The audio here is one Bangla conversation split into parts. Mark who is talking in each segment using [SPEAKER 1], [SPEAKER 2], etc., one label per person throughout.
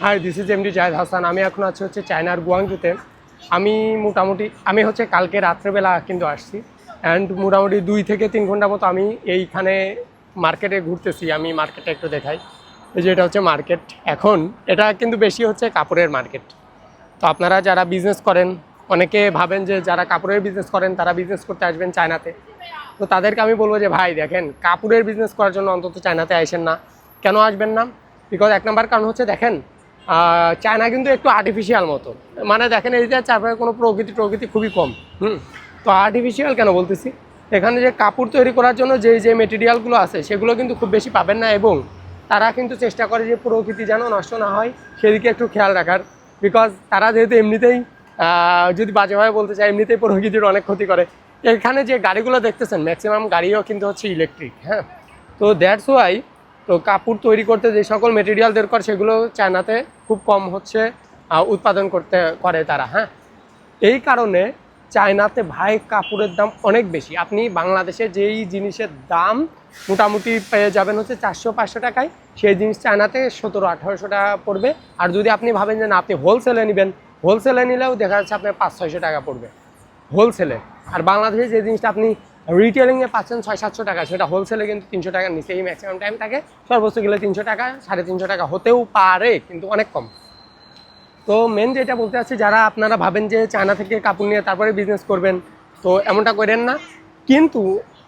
[SPEAKER 1] High, this is MD Zahed Hasan. আমি এখন হচ্ছে চায়নার গুয়াংজুতে। আমি হচ্ছে কালকে রাত্রেবেলা কিন্তু আসছি, অ্যান্ড মোটামুটি 2 থেকে 3 ঘন্টা মতো আমি এইখানে মার্কেটে ঘুরতেছি। আমি মার্কেটটা একটু দেখাই। এই যে এটা হচ্ছে মার্কেট। এখন এটা কিন্তু বেশি হচ্ছে কাপড়ের মার্কেট। তো আপনারা যারা বিজনেস করেন, অনেকে ভাবেন যে যারা কাপড়ের বিজনেস করেন তারা বিজনেস করতে আসবেন চায়নাতে। তো তাদেরকে আমি বলবো যে ভাই দেখেন, কাপড়ের বিজনেস করার জন্য অন্তত চায়নাতে আসেন না। কেন আসবেন না? বিকজ 1 নম্বর কারণ হচ্ছে দেখেন, চায়না কিন্তু একটু আর্টিফিশিয়াল মতো। মানে দেখেন এই যে চারপাশে কোনো প্রকৃতি খুবই কম। তো আর্টিফিশিয়াল কেন বলতেছি, এখানে যে কাপড় তৈরি করার জন্য যে মেটেরিয়ালগুলো আছে সেগুলো কিন্তু খুব বেশি পাবেন না, এবং তারা কিন্তু চেষ্টা করে যে প্রকৃতি যেন নষ্ট না হয় সেদিকে একটু খেয়াল রাখার। বিকজ তারা যেহেতু এমনিতেই যদি বাজেভাবে বলতে চায়, এমনিতেই প্রকৃতির অনেক ক্ষতি করে। এখানে যে গাড়িগুলো দেখতেছেন ম্যাক্সিমাম গাড়িও কিন্তু হচ্ছে ইলেকট্রিক। হ্যাঁ, তো দ্যাটস ওয়াই তো কাপড় তৈরি করতে যে সকল মেটেরিয়াল দরকার সেগুলো চায়নাতে খুব কম হচ্ছে উৎপাদন করে তারা। হ্যাঁ, এই কারণে চায়নাতে ভাই কাপড়ের দাম অনেক বেশি। আপনি বাংলাদেশে যেই জিনিসের দাম মোটামুটি পেয়ে যাবেন হচ্ছে 400-500 টাকায়, সেই জিনিস চায়নাতে 1700-1800 টাকা পড়বে। আর যদি আপনি ভাবেন যে না আপনি হোলসেলে নেবেন, হোলসেলে নিলেও দেখা যাচ্ছে আপনার 500-600 টাকা পড়বে হোলসেলে। আর বাংলাদেশে যে জিনিসটা আপনি রিটেলিংয়ে পাচ্ছেন 600-700 টাকা, সেটা হোলসেলে কিন্তু 300 টাকার নিচেই ম্যাক্সিমাম টাইম থাকে। সর্বোচ্চ গেলে 300 টাকা, 350 টাকা হতেও পারে, কিন্তু অনেক কম। তো মেন যেটা বলতে চাচ্ছি, যারা আপনারা ভাবেন যে চায়না থেকে কাপড় নিয়ে তারপরে বিজনেস করবেন, তো এমনটা করেন না। কিন্তু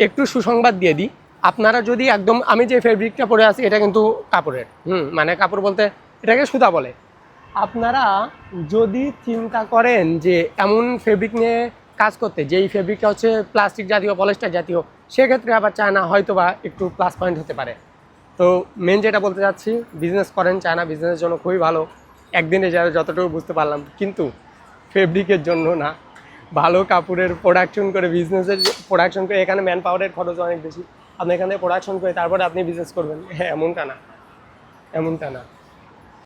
[SPEAKER 1] একটু সুসংবাদ দিয়ে দিই, আপনারা যদি একদম, আমি যে ফেব্রিকটা পরে আছি এটা কিন্তু কাপড়ের, মানে কাপড় বলতে এটাকে সুতা বলে। আপনারা যদি চিন্তা করেন যে এমন ফেব্রিক নিয়ে কাজ করতে, যেই ফেব্রিকটা হচ্ছে প্লাস্টিক জাতীয়, পলিস্টার জাতীয়, সেক্ষেত্রে আবার চায়না হয়তো বা একটু প্লাস পয়েন্ট হতে পারে। তো মেন যেটা বলতে চাচ্ছি, বিজনেস করেন, চায়না বিজনেসের জন্য খুবই ভালো। একদিনে যারা যতটুকু বুঝতে পারলাম, কিন্তু ফেব্রিকের জন্য না। ভালো কাপড়ের প্রোডাকশন করে, বিজনেসের প্রোডাকশন করে, এখানে ম্যান পাওয়ারের খরচ অনেক বেশি। আপনি এখানে প্রোডাকশন করে তারপরে আপনি বিজনেস করবেন, হ্যাঁ এমনটা না, এমনটা না।